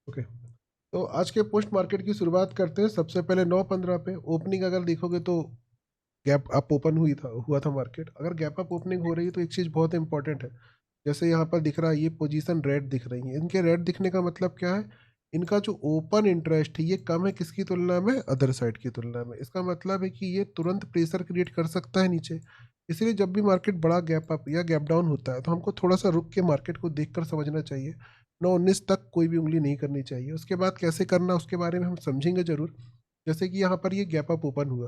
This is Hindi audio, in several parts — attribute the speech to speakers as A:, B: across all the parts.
A: ओके। तो आज के पोस्ट मार्केट की शुरुआत करते हैं। सबसे पहले 9:15 पे ओपनिंग अगर देखोगे तो गैप अप ओपन हुआ था मार्केट। अगर गैप अप ओपनिंग हो रही है तो एक चीज़ बहुत इंपॉर्टेंट है। जैसे यहाँ पर दिख रहा है, ये पोजीशन रेड दिख रही है। इनके रेड दिखने का मतलब क्या है? इनका जो ओपन इंटरेस्ट है ये कम है किसकी तुलना में? अदर साइड की तुलना में। इसका मतलब है कि ये तुरंत प्रेशर क्रिएट कर सकता है नीचे। इसलिए जब भी मार्केट बड़ा गैप अप या गैप डाउन होता है तो हमको थोड़ा सा रुक के मार्केट को देख कर समझना चाहिए। 9:19 तक कोई भी उंगली नहीं करनी चाहिए। उसके बाद कैसे करना उसके बारे में हम समझेंगे ज़रूर। जैसे कि यहाँ पर ये गैप अप ओपन हुआ,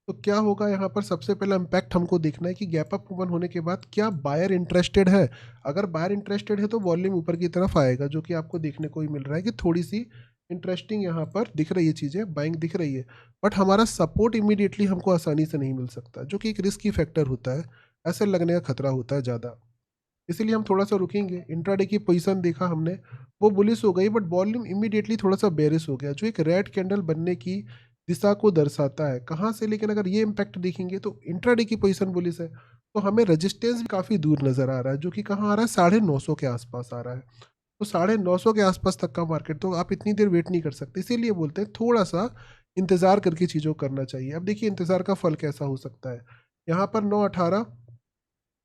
A: तो क्या होगा यहाँ पर? सबसे पहला इम्पैक्ट हमको देखना है कि गैप अप ओपन होने के बाद क्या बायर इंटरेस्टेड है। अगर बायर इंटरेस्टेड है तो वॉल्यूम ऊपर की तरफ आएगा, जो कि आपको देखने को ही मिल रहा है कि थोड़ी सी इंटरेस्टिंग यहाँ पर दिख रही है, चीज़ें बाइंग दिख रही है। बट हमारा सपोर्ट इमीडिएटली हमको आसानी से नहीं मिल सकता, जो कि एक रिस्की फैक्टर होता है। ऐसे लगने का खतरा होता है ज़्यादा। इसीलिए हम थोड़ा-सा रुकेंगे। इंट्राडे की पोज़ीशन देखा हमने, वो बुलिश हो गई, बट वॉल्यूम इमीडिएटली थोड़ा-सा बेयरिश हो गया, जो एक रेड कैंडल बनने की दिशा को दर्शाता है। कहाँ से? लेकिन अगर ये इम्पैक्ट देखेंगे तो इंट्राडे की पोज़ीशन बुलिश है, तो हमें रेजिस्टेंस भी काफ़ी दूर नज़र आ रहा है, जो कि कहाँ आ रहा है? 950 के आस-पास आ रहा है। तो 950 के आस-पास तक का मार्केट, तो आप इतनी देर वेट नहीं कर सकते। इसीलिए बोलते हैं थोड़ा-सा इंतज़ार करके चीज़ों को करना चाहिए। अब देखिए इंतज़ार का फल कैसा हो सकता है। यहाँ पर 9:18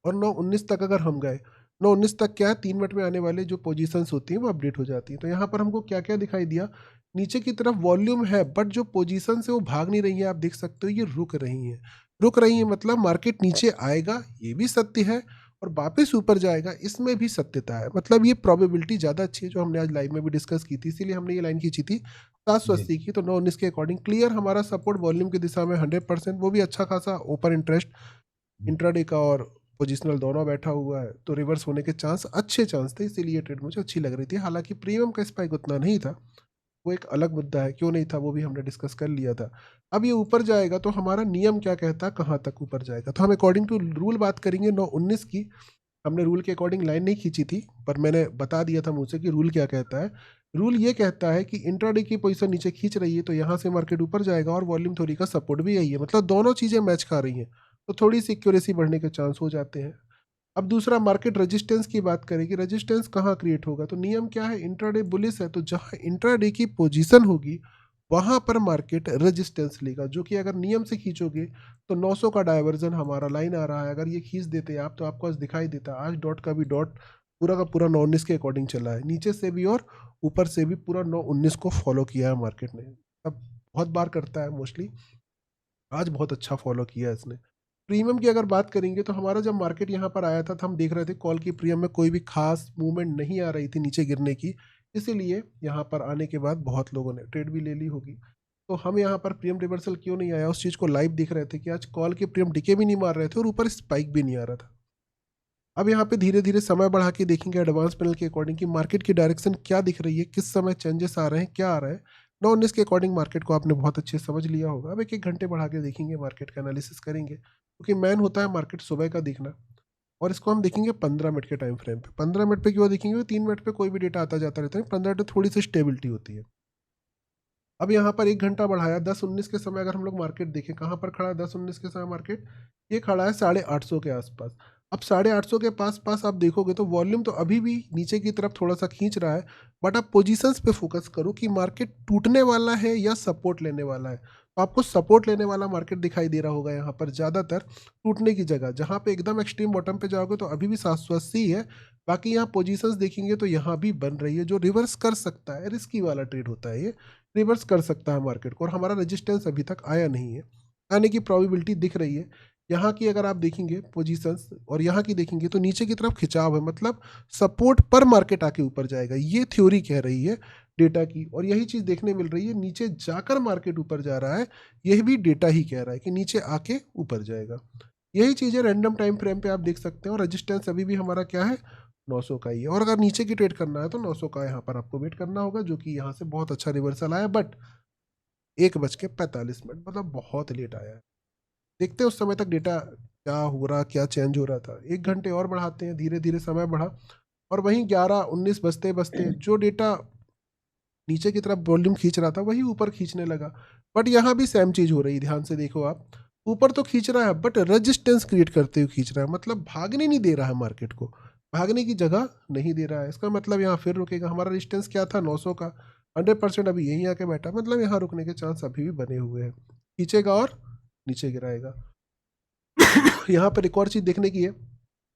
A: और 9:19 तक अगर हम गए, 9:19 तक क्या है, 3 मिनट में आने वाले जो पोजीशंस होती हैं वो अपडेट हो जाती हैं। तो यहाँ पर हमको क्या-क्या दिखाई दिया? नीचे की तरफ वॉल्यूम है, बट जो पोजीशंस है वो भाग नहीं रही है। आप देख सकते हो ये रुक रही हैं। रुक रही हैं मतलब मार्केट नीचे आएगा, ये भी सत्य है, और वापस ऊपर जाएगा, इसमें भी सत्यता है। मतलब ये प्रोबेबिलिटी ज़्यादा अच्छी है, जो हमने आज लाइव में भी डिस्कस की थी, इसीलिए हमने ये लाइन खींची थी
B: जी,
A: 780 की। तो 9:19 के अकॉर्डिंग क्लियर हमारा सपोर्ट वॉल्यूम की दिशा में 100%, वो भी अच्छा खासा ओपन इंटरेस्ट
B: जी,
A: इंट्राडे का और पोजिशनल दोनों बैठा हुआ है, तो रिवर्स होने के अच्छे चांस थे, इसीलिए ये ट्रेड मुझे अच्छी लग रही थी। हालांकि प्रीमियम का स्पाइक उतना नहीं था, वो एक अलग मुद्दा है, क्यों नहीं था वो भी हमने डिस्कस कर लिया था। अब ये ऊपर जाएगा तो हमारा नियम क्या कहता है, कहाँ तक ऊपर जाएगा? तो हम अकॉर्डिंग टू रूल बात करेंगे 9:19 की। हमने रूल के अकॉर्डिंग लाइन नहीं खींची थी, पर मैंने बता दिया था मुँह से कि रूल क्या कहता है। रूल ये कहता है कि इंट्राडे की पोजीशन नीचे खींच रही है तो यहाँ से मार्केट ऊपर जाएगा, और वॉल्यूम थ्योरी का सपोर्ट भी यही है, मतलब दोनों चीज़ें मैच खा रही हैं, तो थोड़ी सी एक्यूरेसी बढ़ने के चांस हो जाते हैं। अब दूसरा मार्केट रेजिस्टेंस की बात करें कि रेजिस्टेंस कहाँ क्रिएट होगा, तो नियम क्या है? इंट्राडे बुलिश है तो जहाँ इंट्राडे की पोजीशन होगी वहां पर मार्केट रेजिस्टेंस लेगा, जो कि अगर नियम से खींचोगे तो 900 का डायवर्जन हमारा लाइन आ रहा है। अगर ये खींच देते आप तो आपको आज दिखाई देता, आज डॉट का भी डॉट पूरा का पूरा 9:19 के अकॉर्डिंग चला है, नीचे से भी और ऊपर से भी पूरा 9:19 को फॉलो किया है मार्केट ने। अब बहुत बार करता है मोस्टली, आज बहुत अच्छा फॉलो किया है इसने। प्रीमियम की अगर बात करेंगे तो हमारा जब मार्केट यहाँ पर आया था तो हम देख रहे थे कॉल की प्रीमियम में कोई भी खास मूवमेंट नहीं आ रही थी नीचे गिरने की। इसीलिए यहाँ पर आने के बाद बहुत लोगों ने ट्रेड भी ले ली होगी। तो हम यहाँ पर प्रीमियम रिवर्सल क्यों नहीं आया, उस चीज़ को लाइव दिख रहे थे कि आज कॉल के प्रीमियम डिके भी नहीं मार रहे थे और ऊपर स्पाइक भी नहीं आ रहा था। अब यहाँ पे धीरे धीरे समय बढ़ा के देखेंगे एडवांस पैनल के अकॉर्डिंग कि मार्केट की डायरेक्शन क्या दिख रही है, किस समय चेंजेस आ रहे हैं, क्या आ रहा है। 9:19 के अकॉर्डिंग मार्केट को आपने बहुत अच्छे से समझ लिया होगा। अब एक एक घंटे बढ़ा के देखेंगे, मार्केट का एनालिसिस करेंगे, क्योंकि मैन होता है मार्केट सुबह का देखना। और इसको हम देखेंगे 15 मिनट के टाइम फ्रेम पे। 15 मिनट पे क्यों देखेंगे? 3 मिनट पे कोई भी डेटा आता जाता रहता है, 15 मिनट पे थोड़ी सी स्टेबिलिटी होती है। अब यहाँ पर 1 घंटा बढ़ाया, 10:19 के समय अगर हम लोग मार्केट देखें, कहाँ पर खड़ा है 10:19 के समय मार्केट? ये खड़ा है 850 के आसपास। अब 850 के पास पास आप देखोगे तो वॉल्यूम तो अभी भी नीचे की तरफ थोड़ा सा खींच रहा है, बट आप पोजीशंस पे फोकस करो कि मार्केट टूटने वाला है या सपोर्ट लेने वाला है। तो आपको सपोर्ट लेने वाला मार्केट दिखाई दे रहा होगा यहाँ पर ज़्यादातर, टूटने की जगह। जहाँ पे एकदम एक्सट्रीम बॉटम पे जाओगे तो अभी भी 780 है। बाकी यहाँ पोजीशंस देखेंगे तो यहाँ भी बन रही है, जो रिवर्स कर सकता है, रिस्की वाला ट्रेड होता है ये, रिवर्स कर सकता है मार्केट को। और हमारा रेजिस्टेंस अभी तक आया नहीं है, आने की प्रोबेबिलिटी दिख रही है। यहाँ की अगर आप देखेंगे पोजीशंस और यहाँ की देखेंगे तो नीचे की तरफ खिंचाव है, मतलब सपोर्ट पर मार्केट आके ऊपर जाएगा, ये थ्योरी कह रही है डेटा की। और यही चीज़ देखने मिल रही है, नीचे जाकर मार्केट ऊपर जा रहा है, यही भी डेटा ही कह रहा है कि नीचे आके ऊपर जाएगा। यही चीज़ें रैंडम टाइम फ्रेम पे आप देख सकते हैं। और रेजिस्टेंस अभी भी हमारा क्या है? 900 का ही है। और अगर नीचे की ट्रेड करना है तो 900 का यहाँ पर आपको वेट करना होगा, जो कि यहाँ से बहुत अच्छा रिवर्सल आया, बट 1:45 मतलब बहुत लेट आया है। देखते हैं उस समय तक डेटा क्या हो रहा, क्या चेंज हो रहा था। 1 घंटे और बढ़ाते हैं, धीरे धीरे समय बढ़ा, और वहीं 11:19 बजते बजते जो डेटा नीचे की तरफ वॉल्यूम खींच रहा था वही ऊपर खींचने लगा। बट यहाँ भी सेम चीज़ हो रही है, ध्यान से देखो आप। ऊपर तो खींच रहा है बट रेजिस्टेंस क्रिएट करते हुए खींच रहा है, मतलब भागने नहीं दे रहा है मार्केट को, भागने की जगह नहीं दे रहा है। इसका मतलब यहाँ फिर रुकेगा। हमारा रेजिस्टेंस क्या था? 900 का। 100% अभी यहीं आके बैठा, मतलब यहाँ रुकने के चांस अभी भी बने हुए हैं, खींचेगा और नीचे गिराएगा। यहाँ पर एक और चीज देखने की है,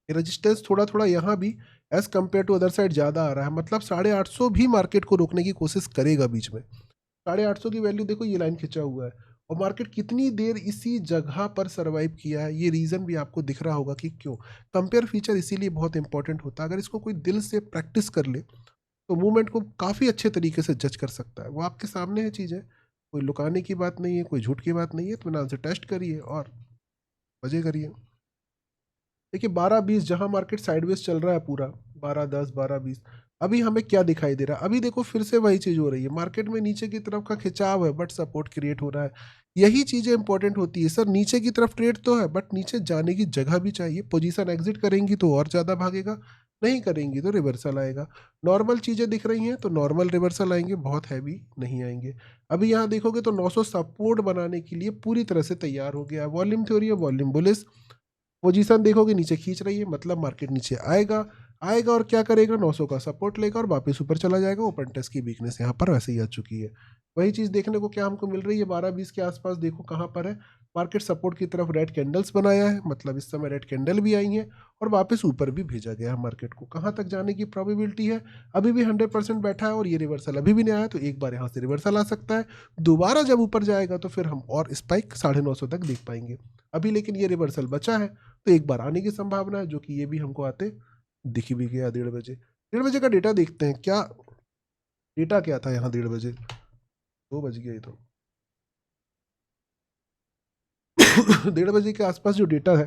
A: रेजिस्टेंस थोड़ा थोड़ा यहाँ भी as compare to other side ज्यादा आ रहा है, मतलब 850 भी मार्केट को रोकने की कोशिश करेगा बीच में। 850 की वैल्यू देखो, ये लाइन खिंचा हुआ है, और मार्केट कितनी देर इसी जगह पर सरवाइव किया है, ये रीजन भी आपको दिख रहा होगा कि क्यों। कंपेयर फीचर इसीलिए बहुत इंपॉर्टेंट होता है, अगर इसको कोई दिल से प्रैक्टिस कर ले तो मूवमेंट को काफी अच्छे तरीके से जज कर सकता है। वो आपके सामने है चीजें, कोई लुकाने की बात नहीं है, कोई झूठ की बात नहीं है, इत्मीनान से टेस्ट करिए और मजे करिए। देखिए 12-20 जहां मार्केट साइडवेज चल रहा है पूरा, 12-10 12-20, अभी हमें क्या दिखाई दे रहा है, अभी देखो फिर से वही चीज हो रही है, मार्केट में नीचे की तरफ का खिंचाव है बट सपोर्ट क्रिएट हो रहा है। यही चीजें इंपॉर्टेंट होती है सर, नीचे की तरफ ट्रेड तो है बट नीचे जाने की जगह भी चाहिए। पोजीशन एग्जिट करेंगी तो और ज्यादा भागेगा, नहीं करेंगी तो रिवर्सल आएगा। नॉर्मल चीजें दिख रही हैं तो नॉर्मल रिवर्सल आएंगे, बहुत हैवी नहीं आएंगे। अभी यहाँ देखोगे तो 900 सपोर्ट बनाने के लिए पूरी तरह से तैयार हो गया है। वॉल्यूम थ्योरी है, वॉल्यूम बुलिश। पोजीशन देखोगे नीचे खींच रही है, मतलब मार्केट नीचे आएगा, आएगा और क्या करेगा, 900 का सपोर्ट लेगा और वापस ऊपर चला जाएगा। ओपन टेस्ट की वीकनेस यहाँ पर वैसे ही आ चुकी है। वही चीज देखने को क्या हमको मिल रही है, 12-20 के आसपास देखो कहाँ पर है मार्केट, सपोर्ट की तरफ रेड कैंडल्स बनाया है, मतलब इस समय रेड कैंडल भी आई है और वापस ऊपर भी भेजा गया है मार्केट को। कहाँ तक जाने की प्रोबेबिलिटी है, अभी भी 100% बैठा है और ये रिवर्सल अभी भी नहीं आया, तो एक बार यहाँ से रिवर्सल आ सकता है। दोबारा जब ऊपर जाएगा तो फिर हम और स्पाइक 950 तक देख पाएंगे। अभी लेकिन ये रिवर्सल बचा है तो एक बार आने की संभावना है, जो कि ये भी हमको आते दिख भी गया 1:30 बजे। 1:30 बजे का डेटा देखते हैं, क्या डेटा क्या था यहाँ 1:30 बजे, 2 बज गया ये तो। 1:30 बजे के आसपास जो डेटा है,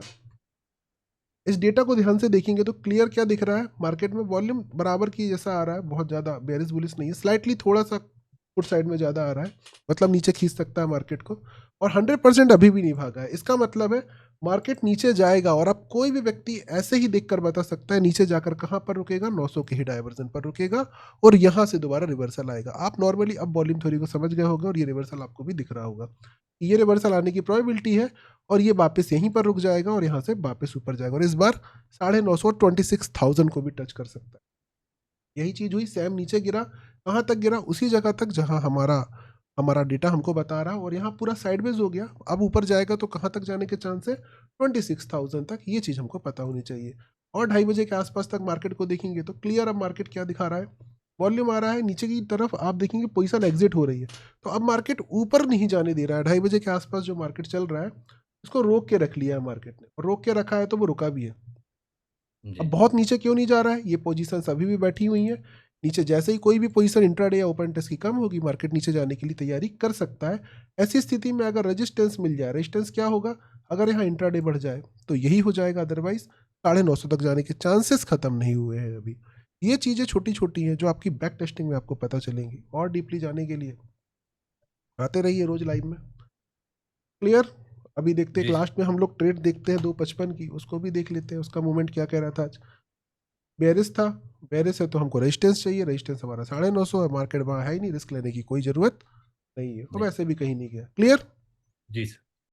A: इस डेटा को ध्यान से देखेंगे तो क्लियर क्या दिख रहा है, मार्केट में वॉल्यूम बराबर की जैसा आ रहा है, बहुत ज्यादा बेरिश बुलिश नहीं है, स्लाइटली थोड़ा सा फुट साइड में ज्यादा आ रहा है, मतलब नीचे खींच सकता है मार्केट को। और 100% अभी भी नहीं भागा है, इसका मतलब है मार्केट नीचे जाएगा। और अब कोई भी व्यक्ति ऐसे ही देखकर बता सकता है नीचे जाकर कहां पर रुकेगा, 900 के ही डायवर्जन पर रुकेगा और यहां से दोबारा रिवर्सल आएगा। आप नॉर्मली अब वॉल्यूम थ्योरी को समझ गए होंगे और ये रिवर्सल आपको भी दिख रहा होगा, ये रिवर्सल आने की प्रोबेबिलिटी है और ये वापस यहीं पर रुक जाएगा और यहाँ से वापस ऊपर जाएगा और इस बार 950 26,000 को भी टच कर सकता है। यही चीज हुई, सैम नीचे गिरा, कहाँ तक गिरा, उसी जगह तक जहां हमारा हमारा डेटा हमको बता रहा, और यहाँ पूरा साइडवेज हो गया। अब ऊपर जाएगा तो कहाँ तक जाने के चांस है, 26,000 तक, ये चीज हमको पता होनी चाहिए। और 2:30 बजे के आसपास तक मार्केट को देखेंगे तो क्लियर अब मार्केट क्या दिखा रहा है, वॉल्यूम आ रहा है नीचे की तरफ, आप देखेंगे पोजीशन एग्जिट हो रही है, तो अब मार्केट ऊपर नहीं जाने दे रहा है। 2:30 बजे के आसपास जो मार्केट चल रहा है उसको रोक के रख लिया है मार्केट ने, और रोक के रखा है तो वो रुका भी है। अब
B: जी।
A: बहुत नीचे क्यों नहीं जा रहा है, ये पोजीशन अभी भी बैठी हुई है नीचे। जैसे ही कोई भी पोजीशन इंट्राडे या ओपन टेस्ट की कम होगी, मार्केट नीचे जाने के लिए तैयारी कर सकता है। ऐसी स्थिति में अगर रेजिस्टेंस मिल जाए, रेजिस्टेंस क्या होगा, अगर यहाँ इंट्राडे बढ़ जाए तो यही हो जाएगा, अदरवाइज 950 तक जाने के चांसेस खत्म नहीं हुए हैं अभी। ये चीजें छोटी छोटी हैं जो आपकी बैक टेस्टिंग में आपको पता चलेंगी। और डीपली जाने के लिए आते रहिए रोज लाइव में। क्लियर। अभी देखते हैं
B: जी सर।
A: लास्ट में हम लोग ट्रेड देखते हैं 2:55 की, उसको भी देख लेते हैं, उसका मूवमेंट क्या कह रहा था आज। बेरिस था, बेरिस है तो हमको रेजिस्टेंस चाहिए, रेजिस्टेंस हमारा 950 है, मार्केट वहाँ है ही नहीं, रिस्क लेने की कोई जरूरत नहीं है और
B: जी।
A: वैसे भी कहीं नहीं गया। क्लियर।
B: जी सर।